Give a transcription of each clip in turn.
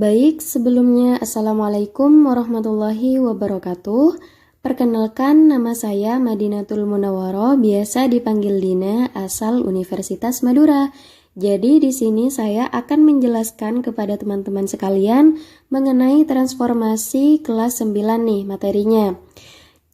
Baik, sebelumnya Assalamualaikum warahmatullahi wabarakatuh. Perkenalkan, nama saya Madinatul Munawwaroh, biasa dipanggil Dina, asal Universitas Madura. Jadi di sini saya akan menjelaskan kepada teman-teman sekalian mengenai transformasi kelas 9 nih materinya.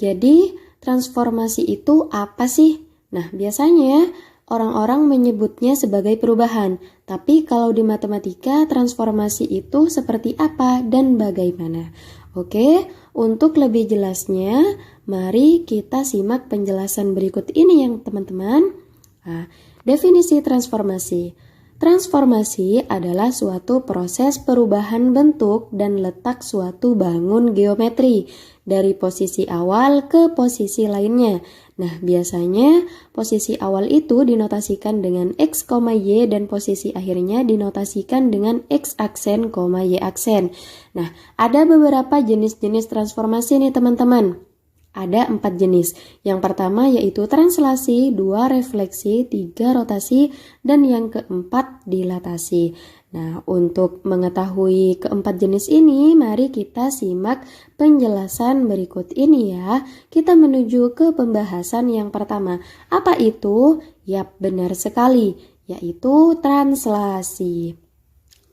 Jadi transformasi itu apa sih? Nah, biasanya orang-orang menyebutnya sebagai perubahan, tapi kalau di matematika transformasi itu seperti apa dan bagaimana? Oke, untuk lebih jelasnya, mari kita simak penjelasan berikut ini yang teman-teman. Nah, definisi transformasi. Transformasi adalah suatu proses perubahan bentuk dan letak suatu bangun geometri dari posisi awal ke posisi lainnya. Nah, biasanya posisi awal itu dinotasikan dengan X, Y dan posisi akhirnya dinotasikan dengan X aksen, Y aksen. Nah, ada beberapa jenis-jenis transformasi nih teman-teman. Ada 4 jenis. Yang pertama yaitu translasi, 2 refleksi, 3 rotasi, dan yang keempat dilatasi. Nah, untuk mengetahui keempat jenis ini, mari kita simak penjelasan berikut ini ya. Kita menuju ke pembahasan yang pertama. Apa itu? Yap, benar sekali, yaitu translasi.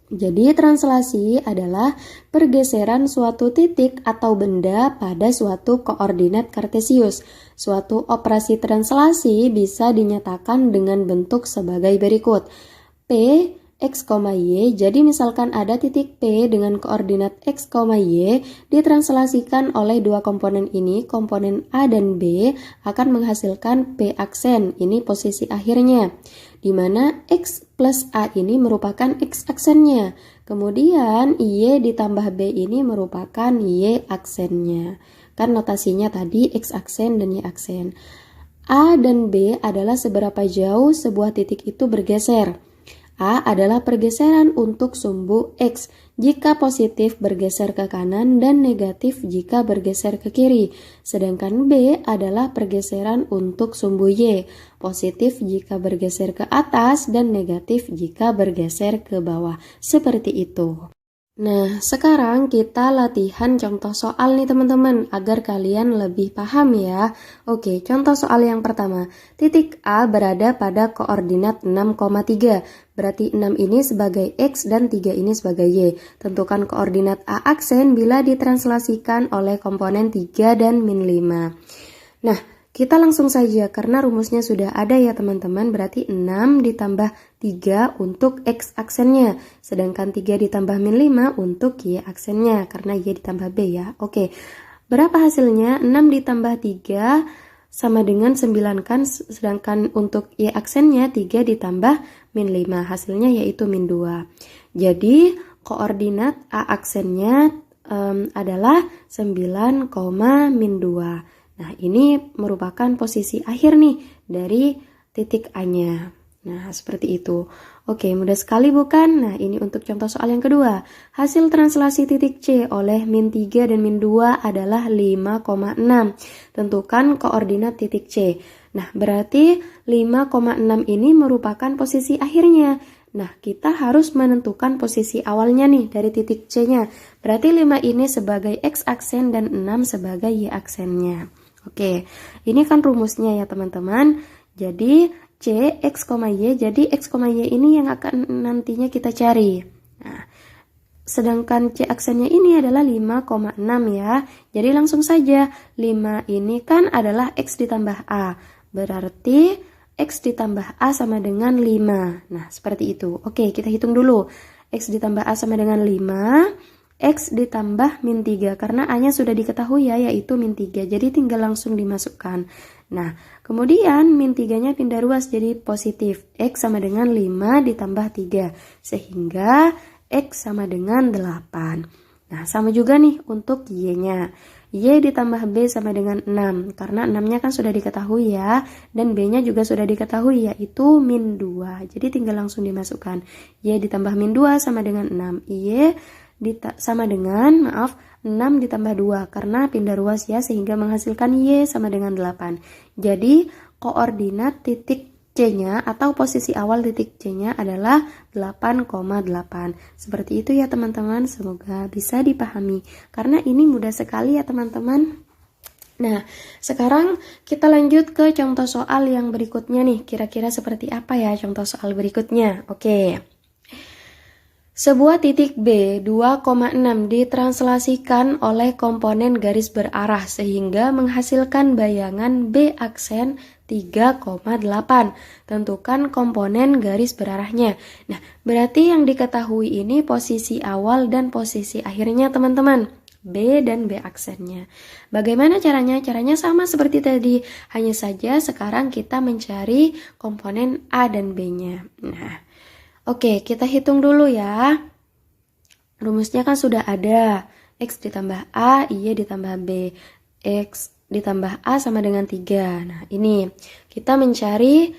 Jadi translasi adalah pergeseran suatu titik atau benda pada suatu koordinat kartesius. Suatu operasi translasi bisa dinyatakan dengan bentuk sebagai berikut. P, X, Y, jadi misalkan ada titik P dengan koordinat X, Y ditranslasikan oleh dua komponen ini, komponen A dan B akan menghasilkan P aksen, ini posisi akhirnya, di mana X plus A ini merupakan X aksennya, kemudian Y ditambah B ini merupakan Y aksennya, kan notasinya tadi X aksen dan Y aksen. A dan B adalah seberapa jauh sebuah titik itu bergeser. A adalah pergeseran untuk sumbu X jika positif bergeser ke kanan dan negatif jika bergeser ke kiri. Sedangkan B adalah pergeseran untuk sumbu Y, positif jika bergeser ke atas dan negatif jika bergeser ke bawah. Seperti itu. Nah, sekarang kita latihan contoh soal nih teman-teman, agar kalian lebih paham ya. Oke, contoh soal yang pertama. Titik A berada pada koordinat 6,3. Berarti 6 ini sebagai X dan 3 ini sebagai Y. Tentukan koordinat A aksen bila ditranslasikan oleh komponen 3 dan min 5. Nah, kita langsung saja karena rumusnya sudah ada ya teman-teman, berarti 6 ditambah 3 untuk X aksennya, sedangkan 3 ditambah min 5 untuk Y aksennya, karena Y ditambah B ya. Oke, berapa hasilnya? 6 ditambah 3 sama dengan 9 kan, sedangkan untuk Y aksennya 3 ditambah min 5, hasilnya yaitu min 2. Jadi koordinat A aksennya adalah 9, min 2. Nah, ini merupakan posisi akhir nih dari titik A-nya. Nah, seperti itu. Oke, mudah sekali bukan? Nah, ini untuk contoh soal yang kedua. Hasil translasi titik C oleh min 3 dan min 2 adalah 5,6. Tentukan koordinat titik C. Nah, berarti 5,6 ini merupakan posisi akhirnya. Nah, kita harus menentukan posisi awalnya nih dari titik C-nya. Berarti 5 ini sebagai X aksen dan 6 sebagai Y aksennya. Oke, ini kan rumusnya ya teman-teman. Jadi C, X, Y, jadi X, Y ini yang akan nantinya kita cari. Nah, sedangkan C aksennya ini adalah 5,6 ya. Jadi langsung saja, 5 ini kan adalah X ditambah A. Berarti X ditambah A sama dengan 5. Nah, seperti itu. Oke, kita hitung dulu. X ditambah A sama dengan 5. X ditambah min 3, karena A-nya sudah diketahui ya, yaitu min 3, jadi tinggal langsung dimasukkan. Nah, kemudian min 3-nya pindah ruas jadi positif, X sama dengan 5 ditambah 3, sehingga X sama dengan 8. Nah, sama juga nih untuk Y-nya. Y ditambah B sama dengan 6, karena 6-nya kan sudah diketahui ya, dan B-nya juga sudah diketahui, yaitu min 2, jadi tinggal langsung dimasukkan. Y ditambah min 2 sama dengan 6, Y sama dengan 6 ditambah 2 karena pindah ruas ya, sehingga menghasilkan Y sama dengan 8. Jadi koordinat titik C-nya atau posisi awal titik C-nya adalah 8,8. Seperti itu ya teman-teman, semoga bisa dipahami. Karena ini mudah sekali ya teman-teman. Nah, sekarang kita lanjut ke contoh soal yang berikutnya nih. Kira-kira seperti apa ya contoh soal berikutnya? Oke. Sebuah titik B 2,6 ditranslasikan oleh komponen garis berarah sehingga menghasilkan bayangan B aksen 3,8. Tentukan komponen garis berarahnya. Nah, berarti yang diketahui ini posisi awal dan posisi akhirnya teman-teman. B dan B aksennya. Bagaimana caranya? Caranya sama seperti tadi. Hanya saja sekarang kita mencari komponen A dan B-nya. Nah, oke, kita hitung dulu ya. Rumusnya kan sudah ada. X ditambah A, Y ditambah B. X ditambah A sama dengan 3. Nah, ini. Kita mencari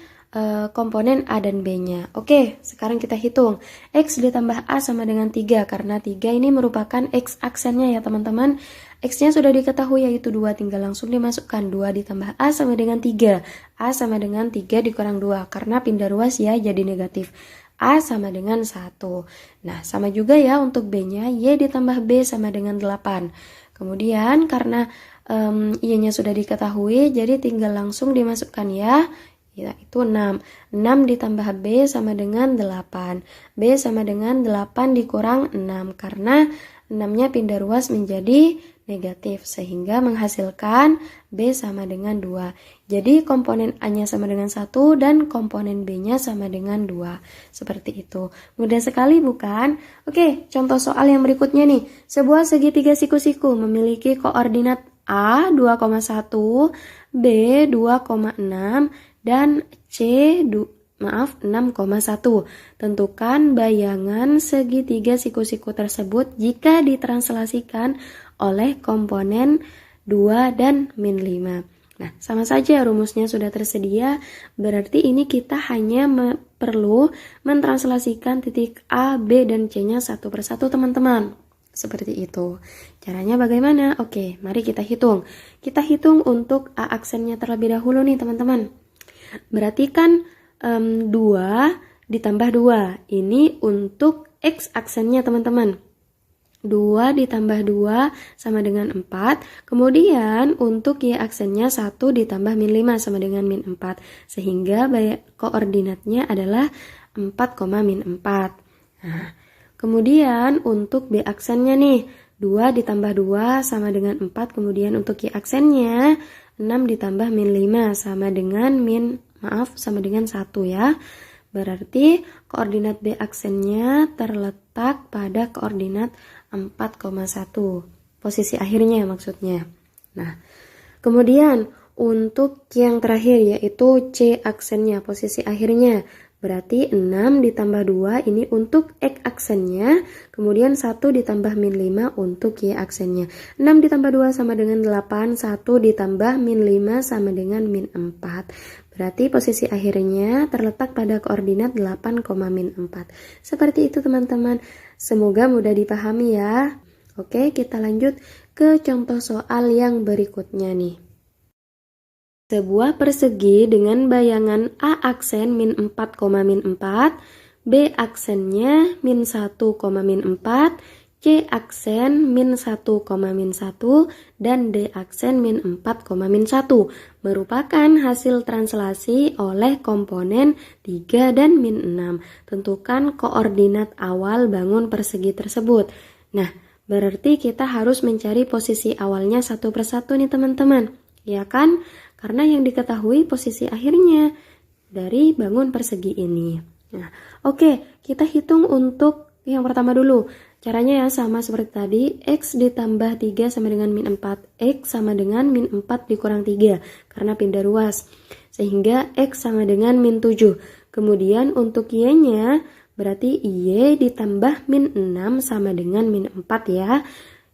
komponen A dan B-nya. Oke, sekarang kita hitung. X ditambah A sama dengan 3. Karena 3 ini merupakan X aksennya ya teman-teman. X-nya sudah diketahui yaitu 2. Tinggal langsung dimasukkan. 2 ditambah A sama dengan 3. A sama dengan 3 dikurang 2. Karena pindah ruas ya jadi negatif. A sama dengan 1. Nah, sama juga ya untuk B-nya. Y ditambah B sama dengan 8. Kemudian karena Y-nya sudah diketahui, jadi tinggal langsung dimasukkan ya. Itu 6. 6 ditambah B sama dengan 8. B sama dengan 8 dikurang 6. Karena 6-nya pindah ruas menjadi negatif. Sehingga menghasilkan B sama dengan 2. Jadi komponen A-nya sama dengan 1 dan komponen B-nya sama dengan 2. Seperti itu. Mudah sekali bukan? Oke, contoh soal yang berikutnya nih. Sebuah segitiga siku-siku memiliki koordinat A 2,1, B 2,6, dan C 6,1. Tentukan bayangan segitiga siku-siku tersebut jika ditranslasikan oleh komponen 2 dan min 5. Nah, sama saja rumusnya sudah tersedia, berarti ini kita hanya perlu mentranslasikan titik A, B, dan C-nya satu persatu teman-teman. Seperti itu. Caranya bagaimana? Oke, mari kita hitung. Kita hitung untuk A aksennya terlebih dahulu nih teman-teman. Berarti kan 2 ditambah 2. Ini untuk X aksennya teman-teman. 2 ditambah 2 sama dengan 4. Kemudian untuk Y aksennya 1 ditambah min 5 sama dengan min 4. Sehingga koordinatnya adalah 4, min 4. Nah, kemudian untuk B aksennya nih, 2 ditambah 2 sama dengan 4. Kemudian untuk Y aksennya 6 ditambah min 5 sama dengan sama dengan 1 ya. Berarti koordinat B aksennya terletak pada koordinat 4,1. Posisi akhirnya maksudnya. Nah, kemudian untuk yang terakhir yaitu C aksennya, posisi akhirnya. Berarti 6 ditambah 2 ini untuk X aksennya, kemudian 1 ditambah min 5 untuk Y aksennya. 6 ditambah 2 sama dengan 8, 1 ditambah min 5 sama dengan min 4. Berarti posisi akhirnya terletak pada koordinat 8, min 4. Seperti itu teman-teman, semoga mudah dipahami ya. Oke, kita lanjut ke contoh soal yang berikutnya nih. Sebuah persegi dengan bayangan A aksen min 4, min 4, B aksennya min 1, min 4, C aksen min 1, min 1, dan D aksen min 4, min 1 merupakan hasil translasi oleh komponen 3 dan min 6. Tentukan koordinat awal bangun persegi tersebut. Nah, berarti kita harus mencari posisi awalnya satu persatu nih teman-teman. Ya kan? Karena yang diketahui posisi akhirnya dari bangun persegi ini. Nah, oke, kita hitung untuk yang pertama dulu. Caranya ya sama seperti tadi, X ditambah 3 sama dengan min 4. X sama dengan min 4 dikurang 3, karena pindah ruas. Sehingga X sama dengan min 7. Kemudian untuk Y-nya, berarti Y ditambah min 6 sama dengan min 4 ya.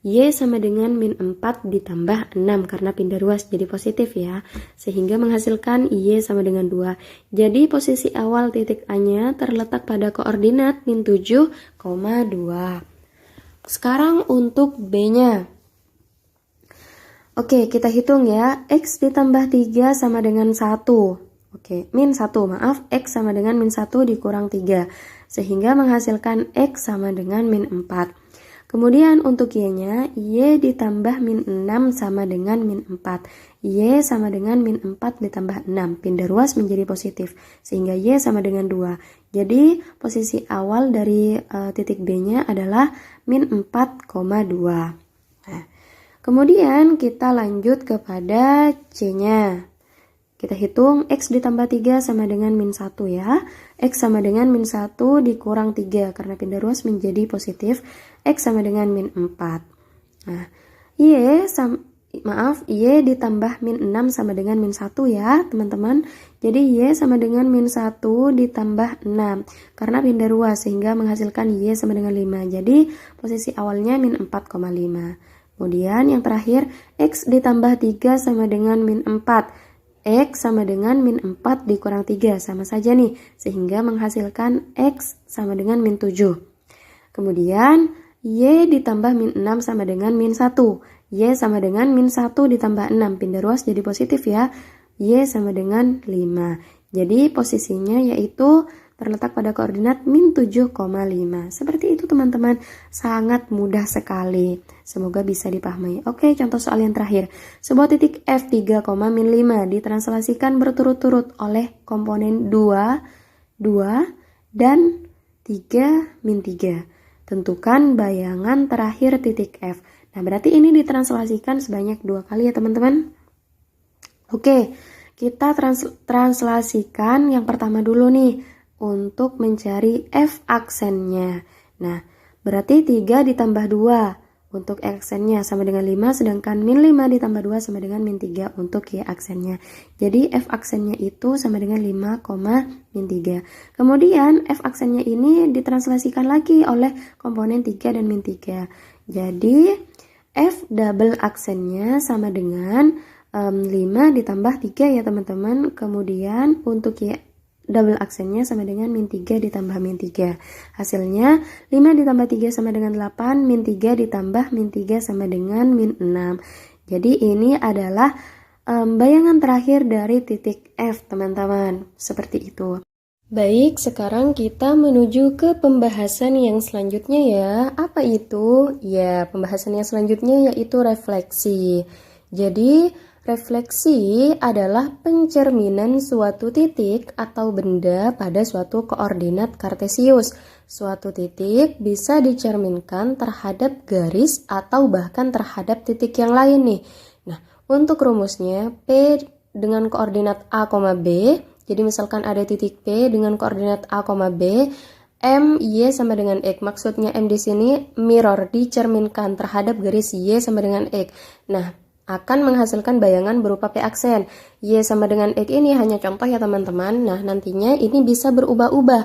Y sama dengan min 4 ditambah 6 karena pindah ruas jadi positif ya. Sehingga menghasilkan Y sama dengan 2. Jadi posisi awal titik A-nya terletak pada koordinat min 7,2. Sekarang untuk B-nya. Oke, kita hitung ya. X ditambah 3 sama dengan 1. Oke, min 1, maaf, X sama dengan min 1 dikurang 3. Sehingga menghasilkan X sama dengan min 4. Kemudian untuk Y-nya, Y ditambah min 6 sama dengan min 4. Y sama dengan min 4 ditambah 6. Pindah ruas menjadi positif. Sehingga Y sama dengan 2. Jadi posisi awal dari titik B-nya adalah min 4,2. Nah, kemudian kita lanjut kepada C-nya. Kita hitung X ditambah 3 sama dengan min 1 ya. X sama dengan min 1 dikurang 3 karena pindah ruas menjadi positif. X sama dengan min 4. Nah, Y ditambah min 6 sama dengan min 1 ya teman-teman. Jadi Y sama dengan min 1 ditambah 6 karena pindah ruas sehingga menghasilkan Y sama dengan 5. Jadi posisi awalnya min 4,5. Kemudian yang terakhir X ditambah 3 sama dengan min 4. X sama dengan min 4 dikurang 3, sama saja nih, sehingga menghasilkan X sama dengan min 7. Kemudian, Y ditambah min 6 sama dengan min 1. Y sama dengan min 1 ditambah 6, pindah ruas jadi positif ya. Y sama dengan 5. Jadi posisinya yaitu terletak pada koordinat min 7,5. Seperti itu teman-teman, sangat mudah sekali. Semoga bisa dipahami. Oke, contoh soal yang terakhir. Sebuah titik F 3, min 5 ditranslasikan berturut-turut oleh komponen 2, 2, dan 3, min 3. Tentukan bayangan terakhir titik F. Nah, berarti ini ditranslasikan sebanyak 2 kali ya teman-teman. Oke, kita translasikan yang pertama dulu nih. Untuk mencari F aksennya. Nah, berarti 3 ditambah 2 untuk aksennya sama dengan 5, sedangkan min 5 ditambah 2 sama dengan min 3 untuk Y aksennya. Jadi F aksennya itu sama dengan 5, min 3. Kemudian F aksennya ini ditranslasikan lagi oleh komponen 3 dan min 3. Jadi F double aksennya sama dengan 5 ditambah 3 ya teman-teman. Kemudian untuk Y double aksennya sama dengan min 3 ditambah min 3. Hasilnya 5 ditambah 3 sama dengan 8, min 3 ditambah min 3 sama dengan min 6. Jadi ini adalah bayangan terakhir dari titik F teman-teman. Seperti itu. Baik, sekarang kita menuju ke pembahasan yang selanjutnya ya. Apa itu? Ya, pembahasan yang selanjutnya yaitu refleksi. Jadi refleksi adalah pencerminan suatu titik atau benda pada suatu koordinat kartesius. Suatu titik bisa dicerminkan terhadap garis atau bahkan terhadap titik yang lain nih. Nah, untuk rumusnya P dengan koordinat A, B. Jadi misalkan ada titik P dengan koordinat A, B. M, Y sama dengan X. Maksudnya M di sini mirror, dicerminkan terhadap garis Y sama dengan X. Nah, akan menghasilkan bayangan berupa P aksen. Y sama dengan X ini hanya contoh ya teman-teman. Nah, nantinya ini bisa berubah-ubah.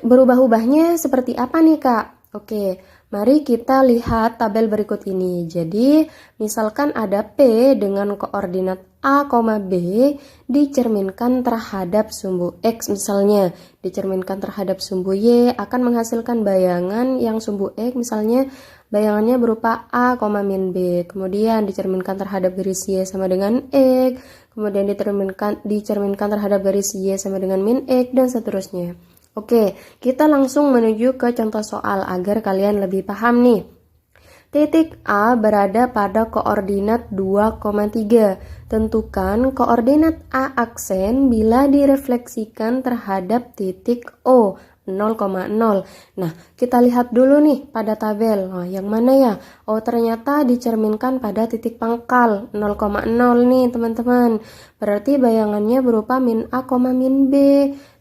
Berubah-ubahnya seperti apa nih Kak? Oke, mari kita lihat tabel berikut ini. Jadi, misalkan ada P dengan koordinat A, B dicerminkan terhadap sumbu X misalnya. Dicerminkan terhadap sumbu Y akan menghasilkan bayangan yang sumbu X misalnya bayangannya berupa A, min B. Kemudian dicerminkan terhadap garis Y sama dengan X. Kemudian dicerminkan terhadap garis Y sama dengan min X dan seterusnya. Oke, kita langsung menuju ke contoh soal agar kalian lebih paham nih. Titik A berada pada koordinat 2,3. Tentukan koordinat A aksen bila direfleksikan terhadap titik O 0,0. Nah, kita lihat dulu nih pada tabel. Nah, yang mana ya? Oh, ternyata dicerminkan pada titik pangkal 0,0 nih, teman-teman. Berarti bayangannya berupa min A, min B.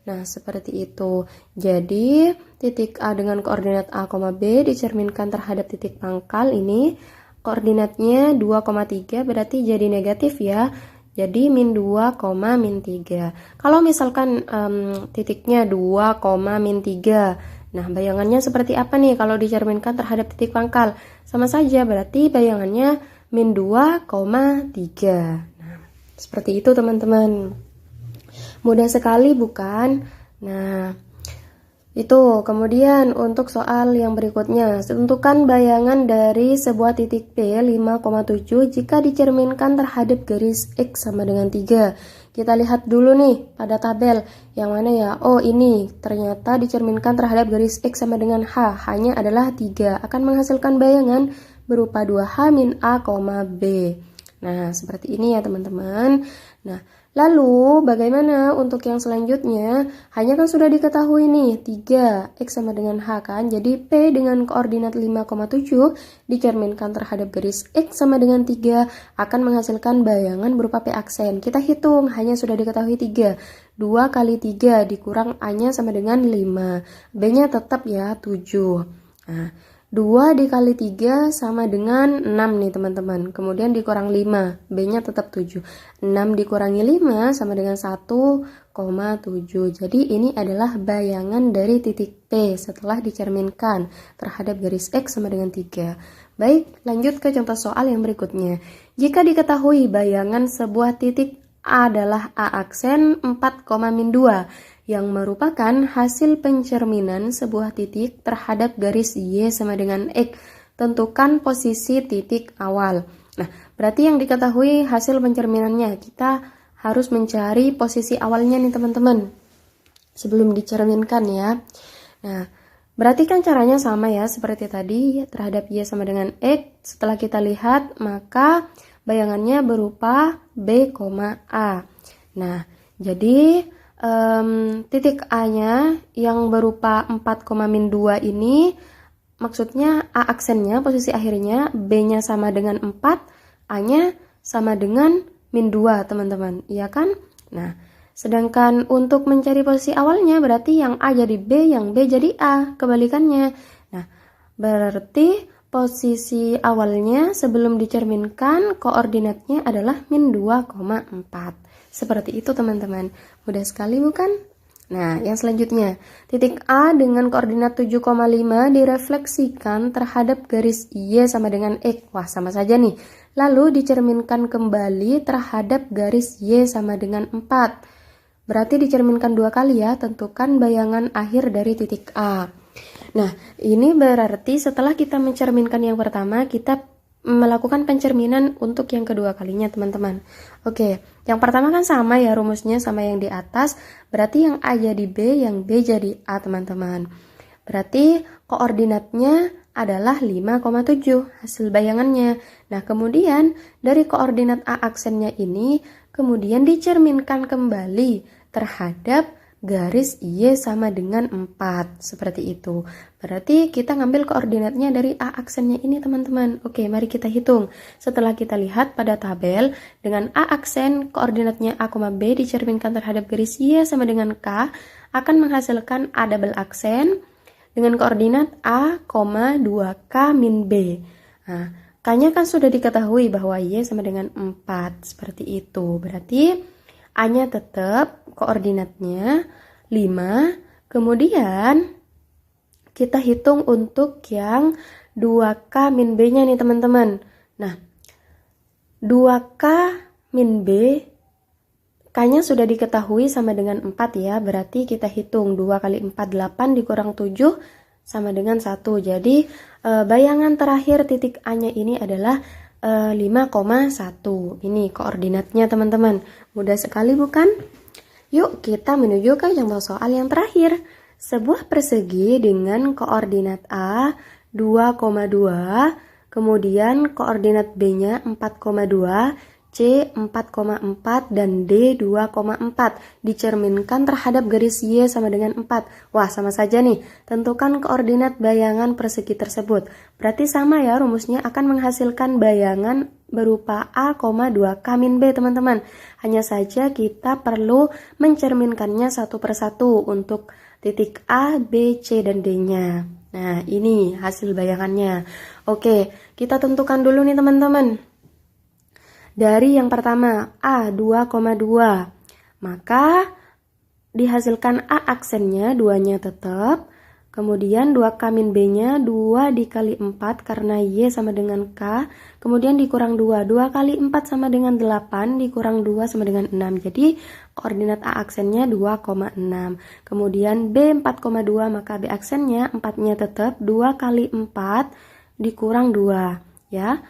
Nah, seperti itu. Jadi, titik A dengan koordinat A, B dicerminkan terhadap titik pangkal ini. Koordinatnya 2,3 berarti jadi negatif ya. Jadi min 2, min 3. Kalau misalkan titiknya 2, min 3. Nah, bayangannya seperti apa nih kalau dicerminkan terhadap titik pangkal? Sama saja, berarti bayangannya min 2, 3. Nah, seperti itu teman-teman. Mudah sekali bukan? Nah, itu. Kemudian untuk soal yang berikutnya, tentukan bayangan dari sebuah titik P 5,7 jika dicerminkan terhadap garis X sama dengan 3. kita lihat dulu nih pada tabel yang mana ya. Oh, ini ternyata dicerminkan terhadap garis X sama dengan H hanya adalah 3, akan menghasilkan bayangan berupa 2H min A, B. Nah, seperti ini ya teman-teman. Nah, lalu bagaimana untuk yang selanjutnya? Hanya kan sudah diketahui nih 3 X sama dengan H kan. Jadi P dengan koordinat 5,7 dicerminkan terhadap garis X sama dengan 3 akan menghasilkan bayangan berupa P aksen. Kita hitung, hanya sudah diketahui 3. 2 kali 3 dikurang A-nya sama dengan 5. B-nya tetap ya 7. Nah, 2 dikali 3 sama dengan 6 nih teman-teman. Kemudian dikurang 5, B-nya tetap 7. 6 dikurangi 5 sama dengan 1,7. Jadi ini adalah bayangan dari titik P setelah dicerminkan terhadap garis X sama dengan 3. Baik, lanjut ke contoh soal yang berikutnya. Jika diketahui bayangan sebuah titik A adalah A aksen 4,-2 yang merupakan hasil pencerminan sebuah titik terhadap garis Y sama dengan X. Tentukan posisi titik awal. Nah, berarti yang diketahui hasil pencerminannya. Kita harus mencari posisi awalnya nih teman-teman, sebelum dicerminkan ya. Nah, berarti kan caranya sama ya seperti tadi terhadap Y sama dengan X. Setelah kita lihat, maka bayangannya berupa B, A. Nah, jadi titik A-nya yang berupa 4,-2 ini maksudnya A aksennya posisi akhirnya, B-nya sama dengan 4, A-nya sama dengan -2 teman-teman, iya kan? Nah, sedangkan untuk mencari posisi awalnya berarti yang A jadi B, yang B jadi A, kebalikannya. Nah, berarti posisi awalnya sebelum dicerminkan koordinatnya adalah -2,4. Seperti itu teman-teman. Mudah sekali bukan? Nah, yang selanjutnya. Titik A dengan koordinat 7,5 direfleksikan terhadap garis Y sama dengan X. Wah, sama saja nih. Lalu dicerminkan kembali terhadap garis Y sama dengan 4. Berarti dicerminkan 2 kali ya. Tentukan bayangan akhir dari titik A. Nah, ini berarti setelah kita mencerminkan yang pertama, kita melakukan pencerminan untuk yang kedua kalinya teman-teman. Oke, yang pertama kan sama ya rumusnya sama yang di atas, berarti yang A jadi B, yang B jadi A teman-teman. Berarti koordinatnya adalah 5,7 hasil bayangannya. Nah, kemudian dari koordinat A aksennya ini kemudian dicerminkan kembali terhadap garis Y sama dengan 4, seperti itu. Berarti kita ngambil koordinatnya dari A aksennya ini teman-teman. Oke, mari kita hitung. Setelah kita lihat pada tabel, dengan A aksen koordinatnya A, B dicerminkan terhadap garis Y sama dengan K, akan menghasilkan A double aksen dengan koordinat A, 2K min B. Nah, K-nya kan sudah diketahui bahwa Y sama dengan 4, seperti itu. Berarti A-nya tetap koordinatnya 5, kemudian kita hitung untuk yang 2K min B-nya nih teman-teman. Nah, 2K min B, K-nya sudah diketahui sama dengan 4 ya, berarti kita hitung 2 kali 4, 8 dikurang 7 sama dengan 1. Jadi, bayangan terakhir titik A-nya ini adalah 5,1. Ini koordinatnya teman-teman. Mudah sekali bukan? Yuk kita menuju ke contoh soal yang terakhir. Sebuah persegi dengan koordinat A 2,2, kemudian koordinat B-nya 4,2, C 4,4 dan D 2,4 dicerminkan terhadap garis Y sama dengan 4. Wah, sama saja nih. Tentukan koordinat bayangan persegi tersebut. Berarti sama ya rumusnya, akan menghasilkan bayangan berupa A, 2K min B teman-teman. Hanya saja kita perlu mencerminkannya satu persatu untuk titik A, B, C, dan D-nya. Nah, ini hasil bayangannya. Oke, kita tentukan dulu nih teman-teman. Dari yang pertama, A 2,2. Maka dihasilkan A aksennya, 2-nya tetap. Kemudian 2K min B-nya 2 dikali 4 karena Y sama dengan K. Kemudian dikurang 2. 2 kali 4 sama dengan 8, dikurang 2 sama dengan 6. Jadi koordinat A aksennya 2,6. Kemudian B 4,2, maka B aksennya 4-nya tetap. 2 kali 4 dikurang 2. Ya.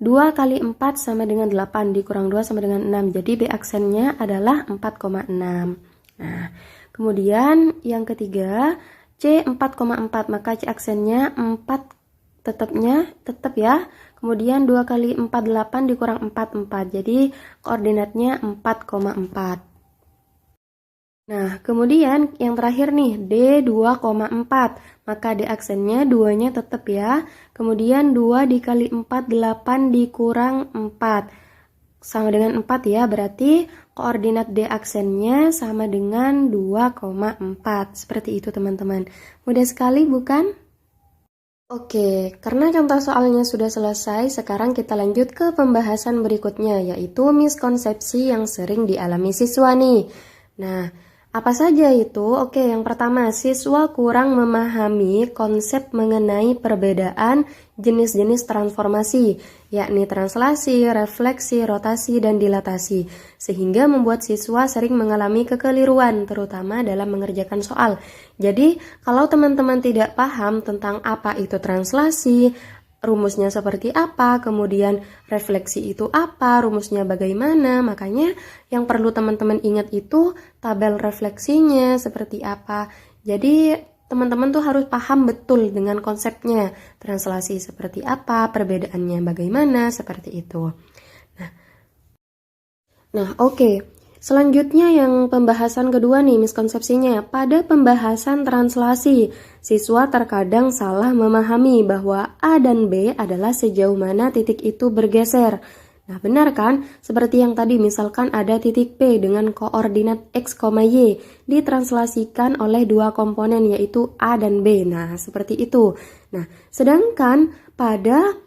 2 kali 4 sama dengan 8, dikurang 2 sama dengan 6. Jadi B aksennya adalah 4,6. Nah, kemudian yang ketiga, C 4,4, maka C aksennya 4 tetap ya. Kemudian 2 kali 4, 8, dikurang 4, 4. Jadi koordinatnya 4,4. Nah, kemudian yang terakhir nih, D 2,4. Maka D aksennya 2-nya tetap ya. Kemudian 2 dikali 4, 8 dikurang 4. Sama dengan 4 ya, berarti koordinat D aksennya sama dengan 2,4. Seperti itu teman-teman. Mudah sekali bukan? Oke, karena contoh soalnya sudah selesai, sekarang kita lanjut ke pembahasan berikutnya, yaitu miskonsepsi yang sering dialami siswa nih. Nah, apa saja itu? Oke, yang pertama, siswa kurang memahami konsep mengenai perbedaan jenis-jenis transformasi, yakni translasi, refleksi, rotasi, dan dilatasi, sehingga membuat siswa sering mengalami kekeliruan, terutama dalam mengerjakan soal. Jadi, kalau teman-teman tidak paham tentang apa itu translasi, rumusnya seperti apa, kemudian refleksi itu apa, rumusnya bagaimana, makanya yang perlu teman-teman ingat itu tabel refleksinya seperti apa. Jadi teman-teman tuh harus paham betul dengan konsepnya, translasi seperti apa, perbedaannya bagaimana, seperti itu. Nah, oke. Selanjutnya yang pembahasan kedua nih, miskonsepsinya. Pada pembahasan translasi, siswa terkadang salah memahami bahwa A dan B adalah sejauh mana titik itu bergeser. Nah, benar kan? Seperti yang tadi, misalkan ada titik P dengan koordinat X, Y, ditranslasikan oleh dua komponen yaitu A dan B. Nah, seperti itu. Nah, sedangkan pada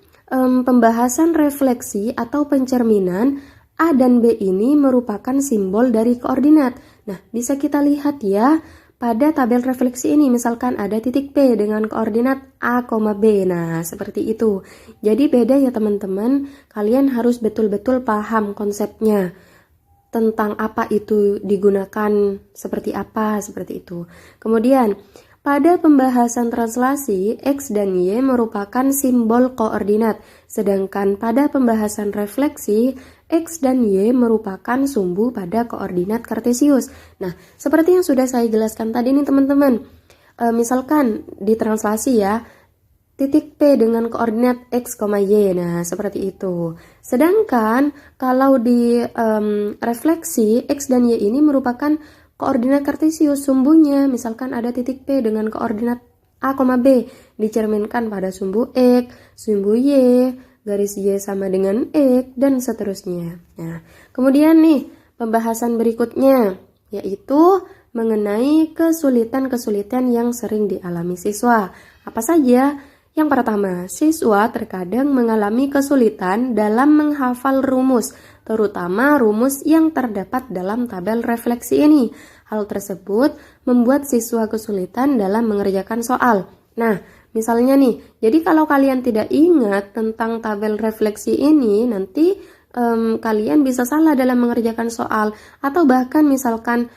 pembahasan refleksi atau pencerminan, A dan B ini merupakan simbol dari koordinat. Nah, bisa kita lihat ya pada tabel refleksi ini, misalkan ada titik P dengan koordinat A, B. Nah, seperti itu. Jadi beda ya teman-teman, kalian harus betul-betul paham konsepnya. Tentang apa itu digunakan, seperti apa, seperti itu. Kemudian, pada pembahasan translasi, X dan Y merupakan simbol koordinat, sedangkan pada pembahasan refleksi, X dan Y merupakan sumbu pada koordinat kartesius. Nah, seperti yang sudah saya jelaskan tadi nih teman-teman, misalkan di translasi ya, titik P dengan koordinat X, Y, nah seperti itu. Sedangkan kalau di refleksi, X dan Y ini merupakan koordinat kartesius, sumbunya misalkan ada titik P dengan koordinat A, B dicerminkan pada sumbu X, sumbu Y, garis Y sama dengan X, dan seterusnya. Nah, kemudian nih pembahasan berikutnya yaitu mengenai kesulitan-kesulitan yang sering dialami siswa. Apa saja? Yang pertama, siswa terkadang mengalami kesulitan dalam menghafal rumus, terutama rumus yang terdapat dalam tabel refleksi ini. Hal tersebut membuat siswa kesulitan dalam mengerjakan soal. Nah, misalnya nih, jadi kalau kalian tidak ingat tentang tabel refleksi ini, nanti kalian bisa salah dalam mengerjakan soal. Atau bahkan misalkan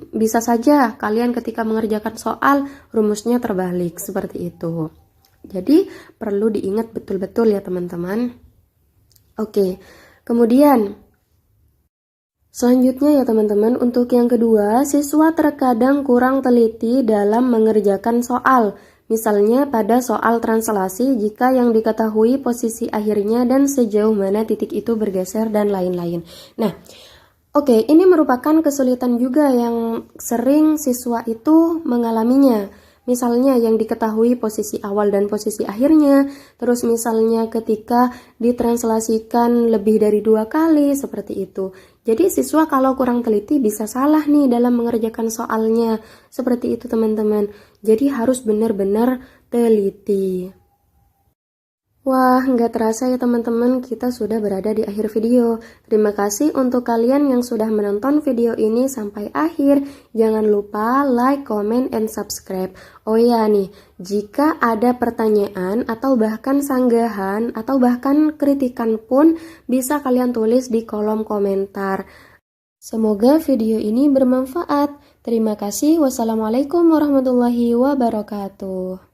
bisa saja kalian ketika mengerjakan soal rumusnya terbalik, seperti itu. Jadi perlu diingat betul-betul ya teman-teman. Oke, kemudian selanjutnya ya teman-teman, untuk yang kedua, siswa terkadang kurang teliti dalam mengerjakan soal. Misalnya pada soal translasi, jika yang diketahui posisi akhirnya dan sejauh mana titik itu bergeser dan lain-lain. Nah, oke, ini merupakan kesulitan juga yang sering siswa itu mengalaminya. Misalnya yang diketahui posisi awal dan posisi akhirnya, terus misalnya ketika ditranslasikan lebih dari 2 kali, seperti itu. Jadi siswa kalau kurang teliti bisa salah nih dalam mengerjakan soalnya, seperti itu teman-teman. Jadi harus benar-benar teliti. Wah, nggak terasa ya teman-teman, kita sudah berada di akhir video. Terima kasih untuk kalian yang sudah menonton video ini sampai akhir. Jangan lupa like, comment, and subscribe. Oh ya nih, jika ada pertanyaan atau bahkan sanggahan atau bahkan kritikan pun bisa kalian tulis di kolom komentar. Semoga video ini bermanfaat. Terima kasih. Wassalamualaikum warahmatullahi wabarakatuh.